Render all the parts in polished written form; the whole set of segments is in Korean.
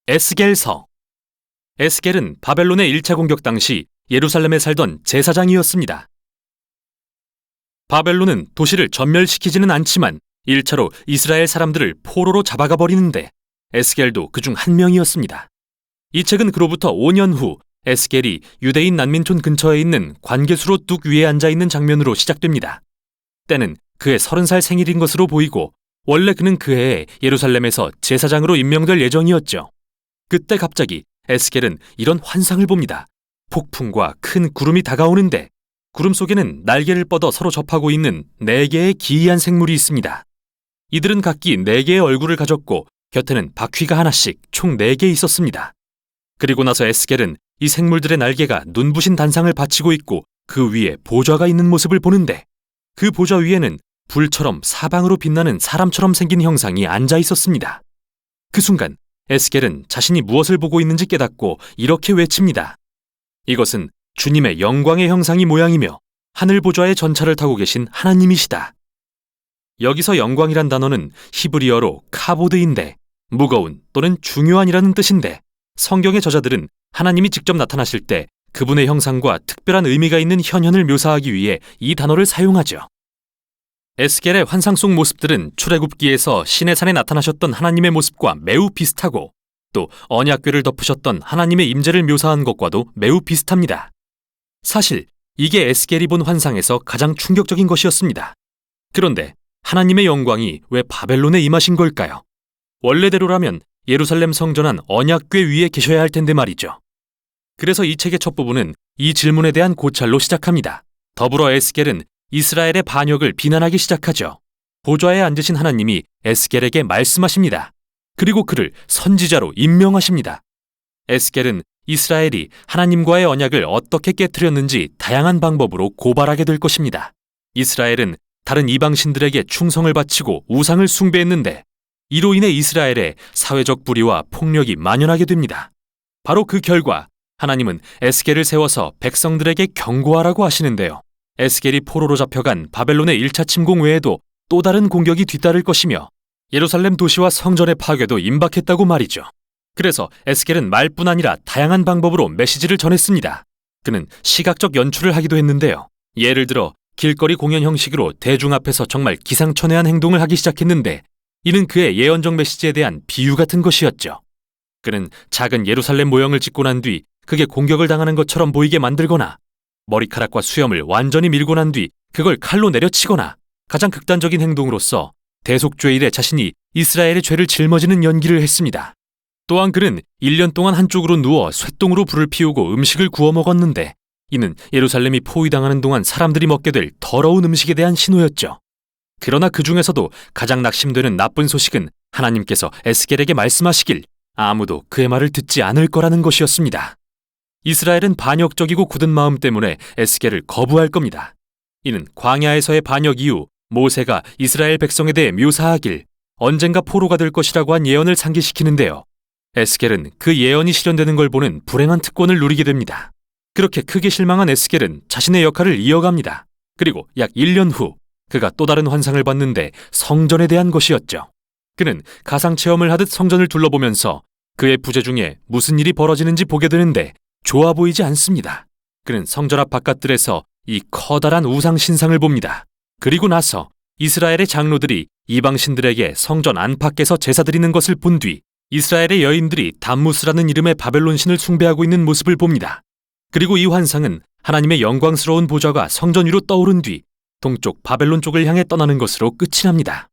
에스겔서. 에스겔은 바벨론의 1차 공격 당시 예루살렘에 살던 제사장이었습니다. 바벨론은 도시를 전멸시키지는 않지만 1차로 이스라엘 사람들을 포로로 잡아가 버리는데 에스겔도 그중 한 명이었습니다. 이 책은 그로부터 5년 후 에스겔이 유대인 난민촌 근처에 있는 관계수로 뚝 위에 앉아있는 장면으로 시작됩니다. 때는 그의 30살 생일인 것으로 보이고 원래 그는 그 해에 예루살렘에서 제사장으로 임명될 예정이었죠. 그때 갑자기 에스겔은 이런 환상을 봅니다. 폭풍과 큰 구름이 다가오는데 구름 속에는 날개를 뻗어 서로 접하고 있는 4개의 기이한 생물이 있습니다. 이들은 각기 4개의 얼굴을 가졌고 곁에는 바퀴가 하나씩 총 4개 있었습니다. 그리고 나서 에스겔은 이 생물들의 날개가 눈부신 단상을 받치고 있고 그 위에 보좌가 있는 모습을 보는데 그 보좌 위에는 불처럼 사방으로 빛나는 사람처럼 생긴 형상이 앉아 있었습니다. 그 순간 에스겔은 자신이 무엇을 보고 있는지 깨닫고 이렇게 외칩니다. 이것은 주님의 영광의 형상이 모양이며 하늘 보좌의 전차를 타고 계신 하나님이시다. 여기서 영광이란 단어는 히브리어로 카보드인데 무거운 또는 중요한이라는 뜻인데 성경의 저자들은 하나님이 직접 나타나실 때 그분의 형상과 특별한 의미가 있는 현현을 묘사하기 위해 이 단어를 사용하죠. 에스겔의 환상 속 모습들은 출애굽기에서 시내 산에 나타나셨던 하나님의 모습과 매우 비슷하고 또 언약궤를 덮으셨던 하나님의 임재를 묘사한 것과도 매우 비슷합니다. 사실 이게 에스겔이 본 환상에서 가장 충격적인 것이었습니다. 그런데 하나님의 영광이 왜 바벨론에 임하신 걸까요? 원래대로라면 예루살렘 성전 안 언약궤 위에 계셔야 할 텐데 말이죠. 그래서 이 책의 첫 부분은 이 질문에 대한 고찰로 시작합니다. 더불어 에스겔은 이스라엘의 반역을 비난하기 시작하죠. 보좌에 앉으신 하나님이 에스겔에게 말씀하십니다. 그리고 그를 선지자로 임명하십니다. 에스겔은 이스라엘이 하나님과의 언약을 어떻게 깨트렸는지 다양한 방법으로 고발하게 될 것입니다. 이스라엘은 다른 이방신들에게 충성을 바치고 우상을 숭배했는데 이로 인해 이스라엘의 사회적 불의와 폭력이 만연하게 됩니다. 바로 그 결과 하나님은 에스겔을 세워서 백성들에게 경고하라고 하시는데요. 에스겔이 포로로 잡혀간 바벨론의 1차 침공 외에도 또 다른 공격이 뒤따를 것이며 예루살렘 도시와 성전의 파괴도 임박했다고 말이죠. 그래서 에스겔은 말뿐 아니라 다양한 방법으로 메시지를 전했습니다. 그는 시각적 연출을 하기도 했는데요. 예를 들어 길거리 공연 형식으로 대중 앞에서 정말 기상천외한 행동을 하기 시작했는데 이는 그의 예언적 메시지에 대한 비유 같은 것이었죠. 그는 작은 예루살렘 모형을 짓고 난 뒤 그게 공격을 당하는 것처럼 보이게 만들거나 머리카락과 수염을 완전히 밀고 난 뒤 그걸 칼로 내려치거나 가장 극단적인 행동으로서 대속죄일에 자신이 이스라엘의 죄를 짊어지는 연기를 했습니다. 또한 그는 1년 동안 한쪽으로 누워 쇠똥으로 불을 피우고 음식을 구워 먹었는데 이는 예루살렘이 포위당하는 동안 사람들이 먹게 될 더러운 음식에 대한 신호였죠. 그러나 그 중에서도 가장 낙심되는 나쁜 소식은 하나님께서 에스겔에게 말씀하시길 아무도 그의 말을 듣지 않을 거라는 것이었습니다. 이스라엘은 반역적이고 굳은 마음 때문에 에스겔을 거부할 겁니다. 이는 광야에서의 반역 이후 모세가 이스라엘 백성에 대해 묘사하길 언젠가 포로가 될 것이라고 한 예언을 상기시키는데요. 에스겔은 그 예언이 실현되는 걸 보는 불행한 특권을 누리게 됩니다. 그렇게 크게 실망한 에스겔은 자신의 역할을 이어갑니다. 그리고 약 1년 후 그가 또 다른 환상을 봤는데 성전에 대한 것이었죠. 그는 가상체험을 하듯 성전을 둘러보면서 그의 부재 중에 무슨 일이 벌어지는지 보게 되는데 좋아 보이지 않습니다. 그는 성전 앞 바깥들에서 이 커다란 우상 신상을 봅니다. 그리고 나서 이스라엘의 장로들이 이방신들에게 성전 안팎에서 제사 드리는 것을 본 뒤 이스라엘의 여인들이 담무스라는 이름의 바벨론 신을 숭배하고 있는 모습을 봅니다. 그리고 이 환상은 하나님의 영광스러운 보좌가 성전 위로 떠오른 뒤 동쪽 바벨론 쪽을 향해 떠나는 것으로 끝이 납니다.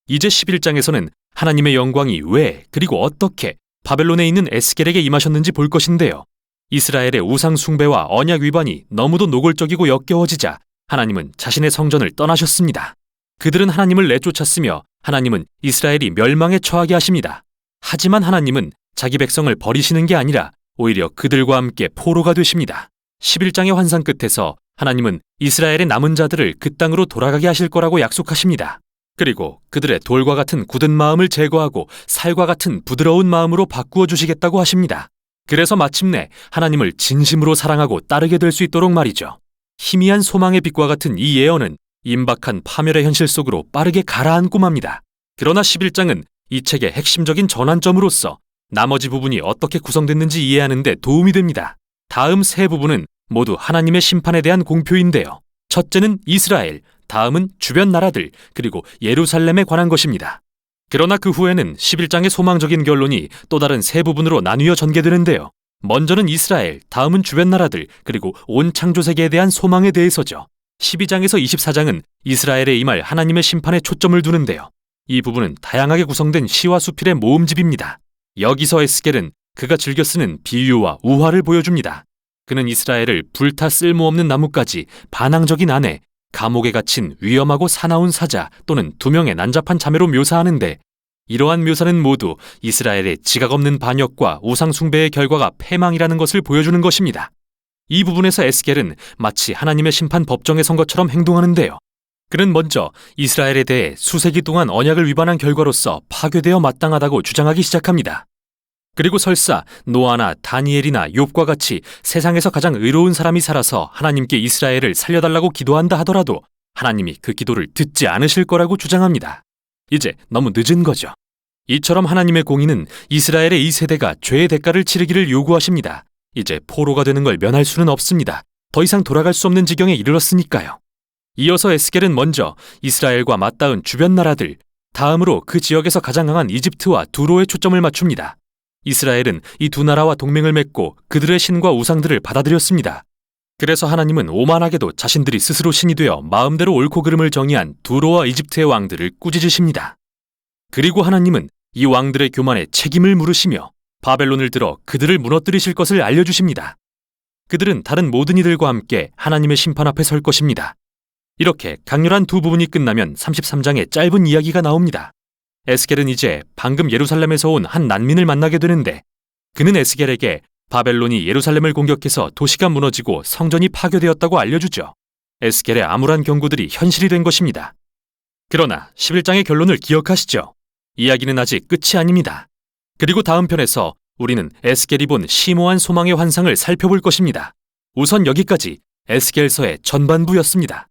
이제 11장에서는 하나님의 영광이 왜 그리고 어떻게 바벨론에 있는 에스겔에게 임하셨는지 볼 것인데요. 이스라엘의 우상 숭배와 언약 위반이 너무도 노골적이고 역겨워지자 하나님은 자신의 성전을 떠나셨습니다. 그들은 하나님을 내쫓았으며 하나님은 이스라엘이 멸망에 처하게 하십니다. 하지만 하나님은 자기 백성을 버리시는 게 아니라 오히려 그들과 함께 포로가 되십니다. 11장의 환상 끝에서 하나님은 이스라엘의 남은 자들을 그 땅으로 돌아가게 하실 거라고 약속하십니다. 그리고 그들의 돌과 같은 굳은 마음을 제거하고 살과 같은 부드러운 마음으로 바꾸어 주시겠다고 하십니다. 그래서 마침내 하나님을 진심으로 사랑하고 따르게 될 수 있도록 말이죠. 희미한 소망의 빛과 같은 이 예언은 임박한 파멸의 현실 속으로 빠르게 가라앉고 맙니다. 그러나 11장은 이 책의 핵심적인 전환점으로서 나머지 부분이 어떻게 구성됐는지 이해하는 데 도움이 됩니다. 다음 세 부분은 모두 하나님의 심판에 대한 공표인데요. 첫째는 이스라엘, 다음은 주변 나라들, 그리고 예루살렘에 관한 것입니다. 그러나 그 후에는 11장의 소망적인 결론이 또 다른 세 부분으로 나뉘어 전개되는데요. 먼저는 이스라엘, 다음은 주변 나라들, 그리고 온 창조세계에 대한 소망에 대해서죠. 12장에서 24장은 이스라엘에 임할 하나님의 심판에 초점을 두는데요. 이 부분은 다양하게 구성된 시와 수필의 모음집입니다. 여기서 에스겔은 그가 즐겨 쓰는 비유와 우화를 보여줍니다. 그는 이스라엘을 불타 쓸모없는 나무까지 반항적인 아내, 감옥에 갇힌 위험하고 사나운 사자 또는 두 명의 난잡한 자매로 묘사하는데, 이러한 묘사는 모두 이스라엘의 지각 없는 반역과 우상 숭배의 결과가 패망이라는 것을 보여주는 것입니다. 이 부분에서 에스겔은 마치 하나님의 심판 법정에 선 것처럼 행동하는데요. 그는 먼저 이스라엘에 대해 수세기 동안 언약을 위반한 결과로서 파괴되어 마땅하다고 주장하기 시작합니다. 그리고 설사 노아나 다니엘이나 욥과 같이 세상에서 가장 의로운 사람이 살아서 하나님께 이스라엘을 살려달라고 기도한다 하더라도 하나님이 그 기도를 듣지 않으실 거라고 주장합니다. 이제 너무 늦은 거죠. 이처럼 하나님의 공의는 이스라엘의 이 세대가 죄의 대가를 치르기를 요구하십니다. 이제 포로가 되는 걸 면할 수는 없습니다. 더 이상 돌아갈 수 없는 지경에 이르렀으니까요. 이어서 에스겔은 먼저 이스라엘과 맞닿은 주변 나라들, 다음으로 그 지역에서 가장 강한 이집트와 두로에 초점을 맞춥니다. 이스라엘은 이 두 나라와 동맹을 맺고 그들의 신과 우상들을 받아들였습니다. 그래서 하나님은 오만하게도 자신들이 스스로 신이 되어 마음대로 옳고 그름을 정의한 두로와 이집트의 왕들을 꾸짖으십니다. 그리고 하나님은 이 왕들의 교만에 책임을 물으시며 바벨론을 들어 그들을 무너뜨리실 것을 알려주십니다. 그들은 다른 모든 이들과 함께 하나님의 심판 앞에 설 것입니다. 이렇게 강렬한 두 부분이 끝나면 33장의 짧은 이야기가 나옵니다. 에스겔은 이제 방금 예루살렘에서 온 한 난민을 만나게 되는데, 그는 에스겔에게 바벨론이 예루살렘을 공격해서 도시가 무너지고 성전이 파괴되었다고 알려주죠. 에스겔의 암울한 경고들이 현실이 된 것입니다. 그러나 11장의 결론을 기억하시죠? 이야기는 아직 끝이 아닙니다. 그리고 다음 편에서 우리는 에스겔이 본 심오한 소망의 환상을 살펴볼 것입니다. 우선 여기까지 에스겔서의 전반부였습니다.